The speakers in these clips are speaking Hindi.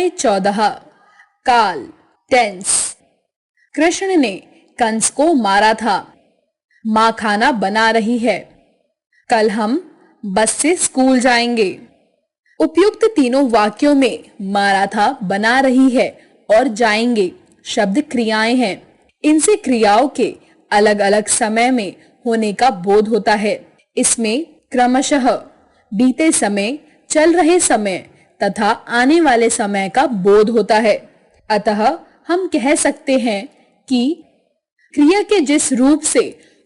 अध्याय 14 काल टेंस। कृष्ण ने कंस को मारा था। माँ खाना बना रही है। कल हम बस से स्कूल जाएंगे। उपयुक्त तीनों वाक्यों में मारा था, बना रही है और जाएंगे शब्द क्रियाएं हैं। इनसे क्रियाओं के अलग अलग समय में होने का बोध होता है। इसमें क्रमशः बीते समय, चल रहे समय तथा आने वाले समय का बोध होता है। अतः हम कह सकते हैं कि क्रिया के जिस रूप से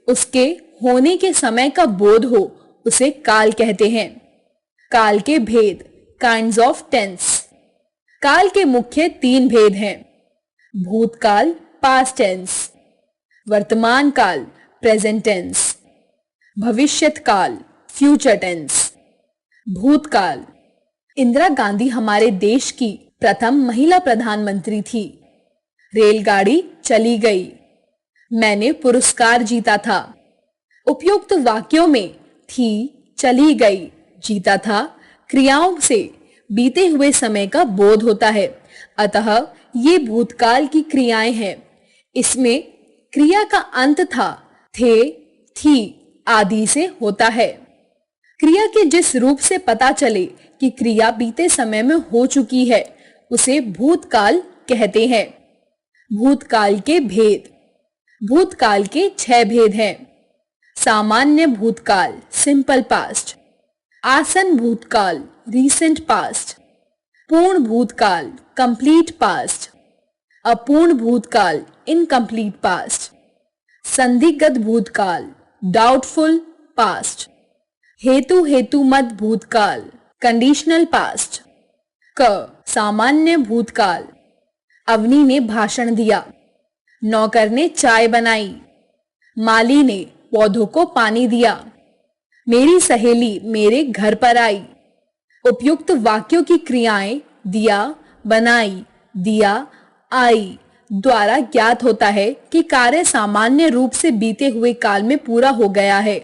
उसके होने के समय का बोध हो उसे काल कहते हैं। काल के भेद, काइंड्स ऑफ टेंस। काल के मुख्य 3 भेद हैं: भूतकाल, पास्ट टेंस; वर्तमान काल, प्रेजेंट टेंस; भविष्यत काल, फ्यूचर टेंस। भूतकाल। इंदिरा गांधी हमारे देश की प्रथम महिला प्रधानमंत्री थी। रेलगाड़ी चली गई। मैंने पुरस्कार जीता था। उपयुक्त वाक्यों में थी, चली गई, जीता था क्रियाओं से बीते हुए समय का बोध होता है। अतः ये भूतकाल की क्रियाएं हैं। इसमें क्रिया का अंत था, थे, थी आदि से होता है। क्रिया के जिस रूप से पता चले कि क्रिया बीते समय में हो चुकी है उसे भूतकाल कहते हैं। भूतकाल के भेद। भूतकाल के 6 भेद हैं: सामान्य भूतकाल, सिंपल पास्ट; आसन भूतकाल, रीसेंट पास्ट; पूर्ण भूतकाल, कंप्लीट पास्ट; अपूर्ण भूतकाल, इनकम्प्लीट पास्ट; संदिग्ध भूतकाल, डाउटफुल पास्ट; हेतु हेतुमत भूतकाल, कंडीशनल पास्ट। क सामान्य भूतकाल। अवनी ने भाषण दिया। नौकर ने चाय बनाई। माली ने पौधों को पानी दिया। मेरी सहेली मेरे घर पर आई। उपयुक्त वाक्यों की क्रियाएं दिया, बनाई, दिया, आई द्वारा ज्ञात होता है कि कार्य सामान्य रूप से बीते हुए काल में पूरा हो गया है,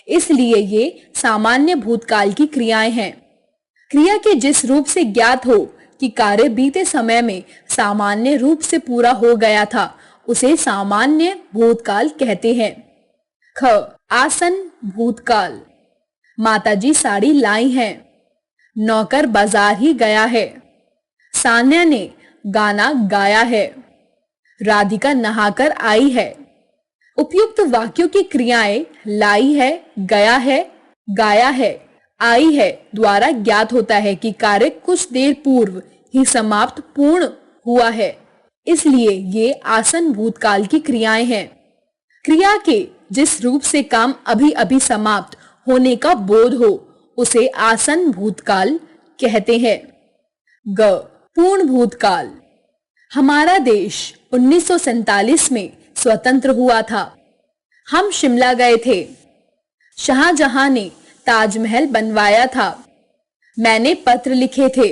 इसलिए ये सामान्य भूतकाल की क्रियाएं हैं। क्रिया के जिस रूप से ज्ञात हो कि कार्य बीते समय में सामान्य रूप से पूरा हो गया था उसे सामान्य भूतकाल कहते हैं। ख आसन भूतकाल। माताजी साड़ी लाई हैं। नौकर बाजार ही गया है। सान्या ने गाना गाया है। राधिका नहाकर आई है। उपयुक्त वाक्यों की क्रियाएं लाई है, गया है, गाया है, आई है द्वारा ज्ञात होता है कि कार्य कुछ देर पूर्व ही समाप्त पूर्ण हुआ है, इसलिए ये आसन भूतकाल की क्रियाएं हैं। क्रिया के जिस रूप से काम अभी अभी समाप्त होने का बोध हो उसे आसन भूतकाल कहते हैं। ग पूर्ण भूतकाल। हमारा देश 1947 में स्वतंत्र हुआ था। हम शिमला गए थे। शाहजहां ने ताजमहल बनवाया था। मैंने पत्र लिखे थे।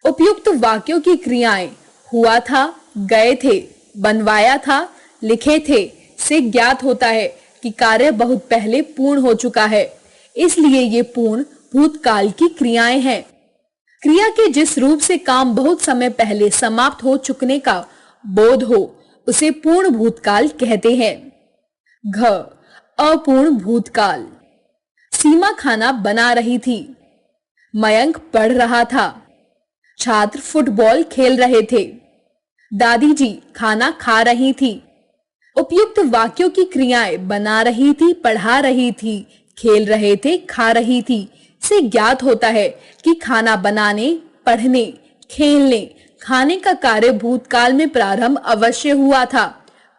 उपयुक्त वाक्यों की क्रियाएं हुआ था, गए थे, बनवाया था, लिखे थे से ज्ञात होता है कि कार्य बहुत पहले पूर्ण हो चुका है, इसलिए ये पूर्ण भूतकाल की क्रियाएं हैं। क्रिया के जिस रूप से काम बहुत समय पहले समाप्त हो चुकने का बोध हो उसे पूर्ण भूतकाल कहते हैं। घ अपूर्ण भूतकाल। सीमा खाना बना रही थी। मयंक पढ़ रहा था। छात्र फुटबॉल खेल रहे थे। दादी जी खाना खा रही थी। उपयुक्त वाक्यों की क्रियाएं बना रही थी, पढ़ा रही थी, खेल रहे थे, खा रही थी से ज्ञात होता है कि खाना बनाने, पढ़ने, खेलने, खाने का कार्य भूतकाल में प्रारंभ अवश्य हुआ था,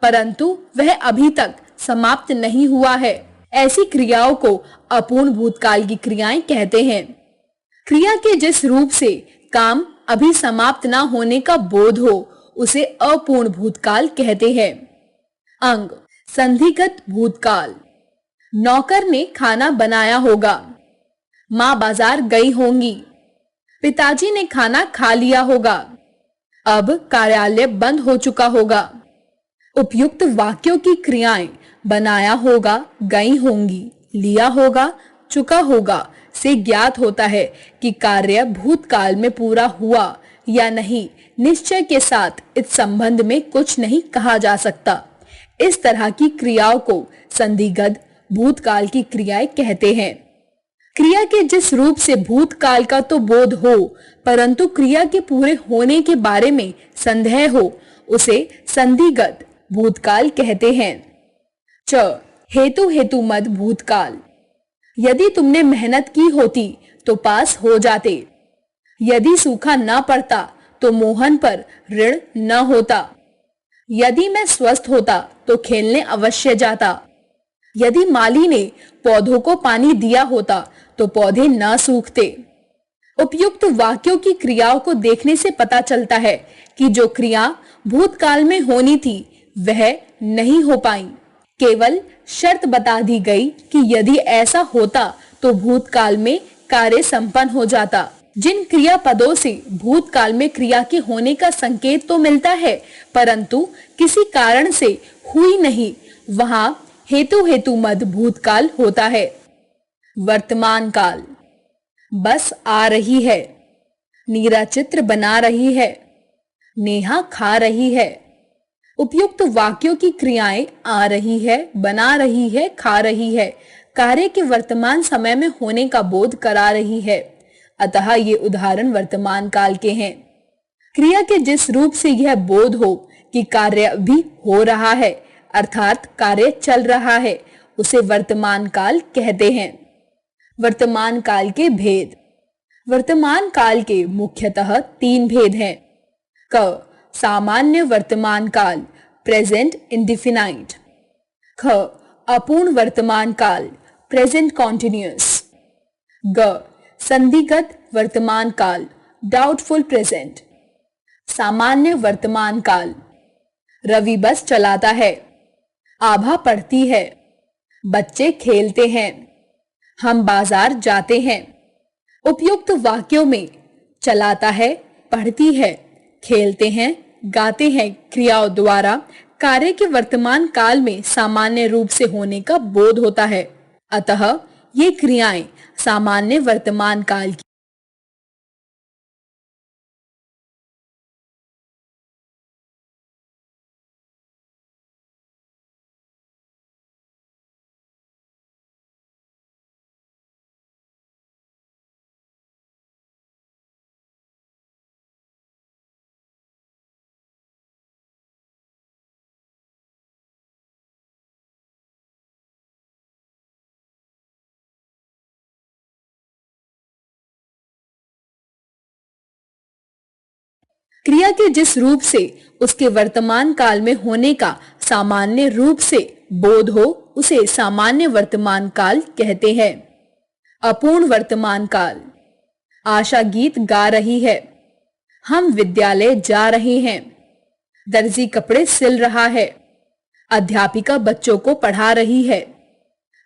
परंतु वह अभी तक समाप्त नहीं हुआ है। ऐसी क्रियाओं को अपूर्ण भूतकाल की क्रियाएं कहते हैं। क्रिया के जिस रूप से काम अभी समाप्त ना होने का बोध हो उसे अपूर्ण भूतकाल कहते हैं। अंग संधिगत भूतकाल। नौकर ने खाना बनाया होगा। माँ बाजार गई होंगी। पिताजी ने खाना खा लिया होगा। अब कार्यालय बंद हो चुका होगा। उपयुक्त वाक्यों की क्रियाएं बनाया होगा, गई होंगी, लिया होगा, चुका होगा से ज्ञात होता है कि कार्य भूतकाल में पूरा हुआ या नहीं निश्चय के साथ इस संबंध में कुछ नहीं कहा जा सकता। इस तरह की क्रियाओं को संधिगत भूतकाल की क्रियाएं कहते हैं। क्रिया के जिस रूप से भूतकाल का तो बोध हो परंतु क्रिया के पूरे होने के बारे में संदेह हो, उसे संधिगत भूतकाल कहते हैं। च हेतु हेतु मद भूतकाल। यदि तुमने मेहनत की होती तो पास हो जाते। यदि सूखा न पड़ता तो मोहन पर ऋण न होता। यदि मैं स्वस्थ होता तो खेलने अवश्य जाता। यदि माली ने पौधों को पानी दिया होता तो पौधे न सूखते। उपयुक्त वाक्यों की क्रियाओं को देखने से पता चलता है कि जो क्रिया भूतकाल में होनी थी वह नहीं हो पाई। केवल शर्त बता दी गई कि यदि ऐसा होता तो भूतकाल में कार्य संपन्न हो जाता। जिन क्रियापदों से भूतकाल में क्रिया के होने का संकेत तो मिलता है परंतु किसी कारण से हुई नहीं, वहां हेतु हेतु मद भूतकाल होता है। वर्तमान काल। बस आ रही है। नीरा चित्र बना रही है। नेहा खा रही है। उपयुक्त वाक्यों की क्रियाएं आ रही है, बना रही है, खा रही है कार्य के वर्तमान समय में होने का बोध करा रही है। अतः ये उदाहरण वर्तमान काल के हैं। क्रिया के जिस रूप से यह बोध हो कि कार्य अभी हो रहा है अर्थात कार्य चल रहा है, उसे वर्तमान काल कहते हैं। वर्तमान काल के भेद। वर्तमान काल के मुख्यतः 3 भेद हैं। क सामान्य वर्तमान काल प्रेजेंट इंडेफिनाइट। ख अपूर्ण वर्तमान काल प्रेजेंट कॉन्टिन्यूअस। ग संधिगत वर्तमान काल डाउटफुल प्रेजेंट। सामान्य वर्तमान काल। रवि बस चलाता है। आभा पढ़ती है। बच्चे खेलते हैं। हम बाजार जाते हैं। उपयुक्त वाक्यों में चलाता है, पढ़ती है, खेलते हैं, गाते हैं क्रियाओं द्वारा कार्य के वर्तमान काल में सामान्य रूप से होने का बोध होता है। अतः ये क्रियाएं सामान्य वर्तमान काल की। क्रिया के जिस रूप से उसके वर्तमान काल में होने का सामान्य रूप से बोध हो उसे सामान्य वर्तमान काल कहते हैं। अपूर्ण वर्तमान काल। आशा गीत गा रही है। हम विद्यालय जा रहे हैं। दर्जी कपड़े सिल रहा है। अध्यापिका बच्चों को पढ़ा रही है।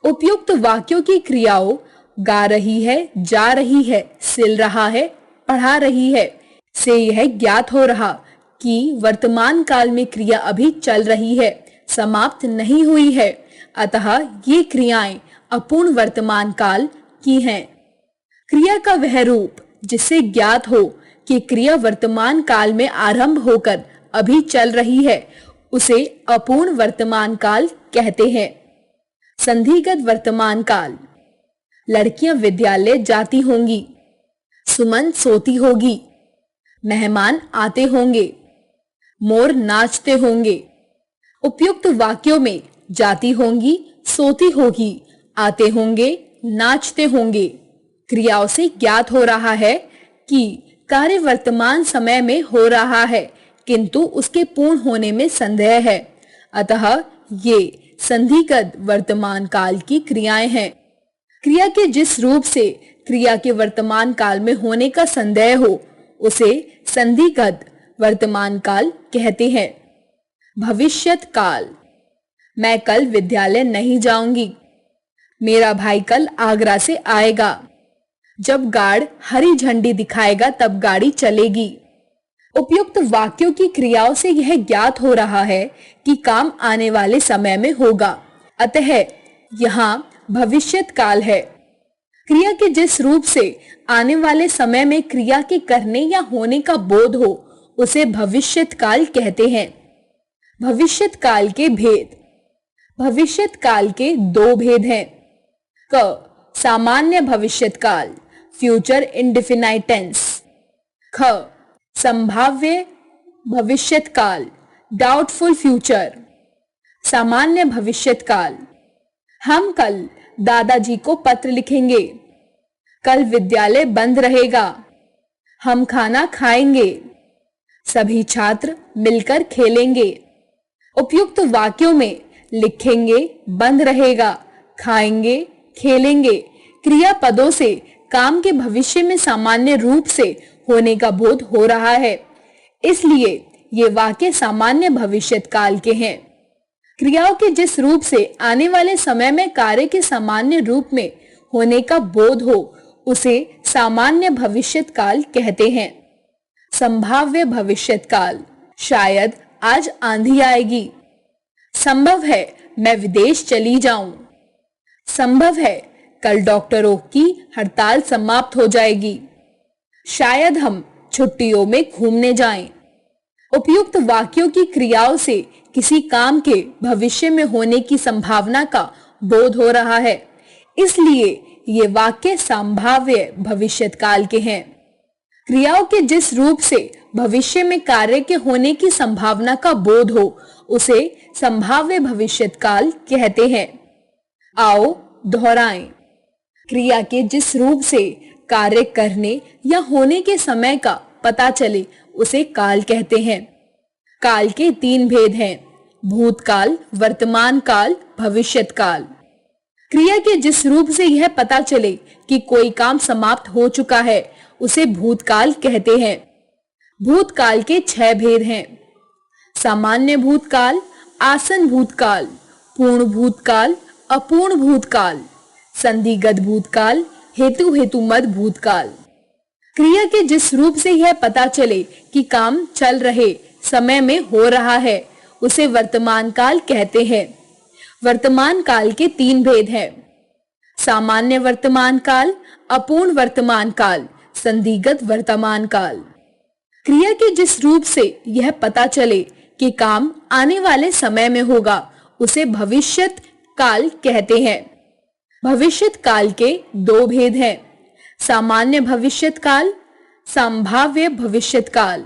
उपयुक्त वाक्यों की क्रियाओं गा रही है, जा रही है, सिल रहा है, पढ़ा रही है से यह ज्ञात हो रहा कि वर्तमान काल में क्रिया अभी चल रही है, समाप्त नहीं हुई है। अतः ये क्रियाएं अपूर्ण वर्तमान काल की हैं। क्रिया का वह रूप जिससे ज्ञात हो कि क्रिया वर्तमान काल में आरंभ होकर अभी चल रही है उसे अपूर्ण वर्तमान काल कहते हैं। संधिगत वर्तमान काल। लड़कियां विद्यालय जाती होंगी। सुमन सोती होगी। मेहमान आते होंगे। मोर नाचते होंगे। उपयुक्त वाक्यों में जाती होंगी, सोती होगी, आते होंगे, नाचते होंगे क्रियाओं से ज्ञात हो रहा है कि कार्य वर्तमान समय में हो रहा है किंतु उसके पूर्ण होने में संदेह है। अतः ये संधिगत वर्तमान काल की क्रियाएं हैं। क्रिया के जिस रूप से क्रिया के वर्तमान काल में होने का संदेह हो उसे संधिगत वर्तमान काल कहते हैं। भविष्यत काल। मैं कल विद्यालय नहीं जाऊंगी। मेरा भाई कल आगरा से आएगा। जब गार्ड हरी झंडी दिखाएगा तब गाड़ी चलेगी। उपयुक्त वाक्यों की क्रियाओं से यह ज्ञात हो रहा है कि काम आने वाले समय में होगा। अतः यहाँ भविष्यत काल है। क्रिया के जिस रूप से आने वाले समय में क्रिया के करने या होने का बोध हो उसे भविष्यत काल कहते हैं। भविष्यत काल के भेद। भविष्यत काल के दो भेद हैं। क सामान्य भविष्यत काल, फ्यूचर इंडेफिनाइट टेंस। ख संभाव्य भविष्यत काल, डाउटफुल फ्यूचर। सामान्य भविष्यत काल। हम कल दादाजी को पत्र लिखेंगे। कल विद्यालय बंद रहेगा। हम खाना खाएंगे। सभी छात्र मिलकर खेलेंगे। उपयुक्त वाक्यों में लिखेंगे, बंद रहेगा, खाएंगे, खेलेंगे क्रियापदों से काम के भविष्य में सामान्य रूप से होने का बोध हो रहा है, इसलिए ये वाक्य सामान्य भविष्यत काल के हैं। क्रियाओं के जिस रूप से आने वाले समय में कार्य के सामान्य रूप में होने का बोध हो उसे सामान्य भविष्यत काल कहते हैं। संभाव्य भविष्यत काल, शायद आज आंधी आएगी। संभव है मैं विदेश चली जाऊं। संभव है कल डॉक्टरों की हड़ताल समाप्त हो जाएगी। शायद हम छुट्टियों में घूमने जाएं। उपयुक्त वाक्यों की क्रियाओं से किसी काम के भविष्य में होने की संभावना का बोध हो रहा है, इसलिए ये वाक्य संभाव्य भविष्यत काल के हैं। क्रियाओं के जिस रूप से भविष्य में कार्य के होने की संभावना का बोध हो उसे संभाव्य भविष्यत काल कहते हैं। आओ दोहराएं। क्रिया के जिस रूप से कार्य करने या होने के समय का पता चले उसे काल कहते हैं। काल के तीन भेद हैं: भूतकाल, वर्तमान काल, भविष्यत काल। क्रिया के जिस रूप से यह पता चले कि कोई काम समाप्त हो चुका है उसे भूतकाल कहते हैं। भूतकाल के 6 भेद हैं: सामान्य भूतकाल, आसन भूतकाल, पूर्ण भूतकाल, अपूर्ण भूतकाल, संदिग्ध भूतकाल, हेतुमत भूतकाल। क्रिया के जिस रूप से यह पता चले कि काम चल रहे समय में हो रहा है उसे वर्तमान काल कहते हैं। वर्तमान काल के 3 भेद हैं: सामान्य वर्तमान काल, अपूर्ण वर्तमान काल, संदिग्ध वर्तमान काल। क्रिया के जिस रूप से यह पता चले कि काम आने वाले समय में होगा उसे भविष्यत काल कहते हैं। भविष्यत काल के 2 भेद हैं: सामान्य भविष्यत काल, संभाव्य भविष्यत काल।